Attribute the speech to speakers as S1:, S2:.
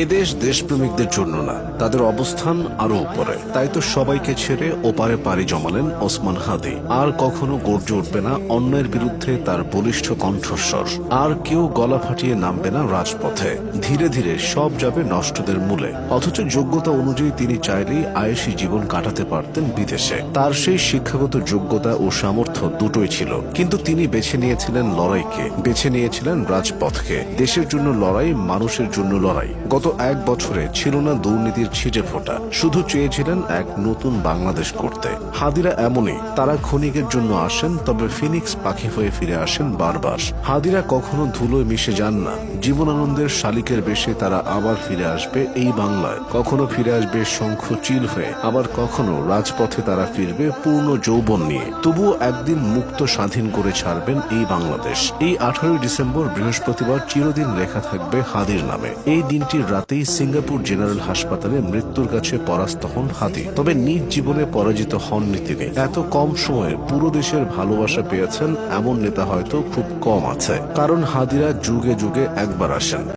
S1: এদেশ দেশপ্রেমিকদের জন্য না, তাদের অবস্থান আরো উপরে। তাই তো সবাইকে ছেড়ে ওপারে পাড়ি জমালেন ওসমান হাদি। আর কখনো গর্জে উঠবে না অন্যায়ের বিরুদ্ধে তার বলিষ্ঠ কণ্ঠস্বর। আর কেউ গলা ফাটিয়ে নামবে না রাজপথে। ধীরে ধীরে সব যাবে নষ্টদের মূলে। অথচ যোগ্যতা অনুযায়ী তিনি চাইলেই আয়েশি জীবন কাটাতে পারতেন বিদেশে। তার সেই শিক্ষাগত যোগ্যতা ও সামর্থ্য দুটোই ছিল, কিন্তু তিনি বেছে নিয়েছিলেন লড়াইকে, বেছে নিয়েছিলেন রাজপথকে। দেশের জন্য লড়াই, মানুষের জন্য লড়াই। গত এক বছরে ছিল না দুর্নীতির ছিটে ফোঁটা, শুধু চেয়েছিলেন এক নতুন বাংলাদেশ করতে। হাদিরা এমনই, তারা ক্ষণিকের জন্য আসেন, তবে ফিনিক্স পাখি হয়ে ফিরে আসেন বারবার। হাদিরা কখনো ধুলোয় মিশে যান না। জীবনানন্দের শালিকের বেশে তারা আবার ফিরে আসবে এই বাংলায়। কখনো ফিরে আসবে শঙ্খ চিল হয়ে, আবার কখনো রাজপথে তারা ফিরবে পূর্ণ যৌবন নিয়ে। তবুও একদিন মুক্ত স্বাধীন করে ছাড়বেন এই বাংলাদেশ। এই 18 ডিসেম্বর বৃহস্পতিবার চিরদিন লেখা থাকবে হাদির নামে। এই দিনটির রাতেই সিঙ্গাপুর জেনারেল হাসপাতালে মৃত্যুর কাছে পরাস্ত হন হাদি। তবে নিজ জীবনে পরাজিত হননি তিনি। এত কম সময়ে পুরো দেশের ভালোবাসা পেয়েছেন এমন নেতা হয়তো খুব কম আছে, কারণ হাদিরা যুগে যুগে একবার আসেন।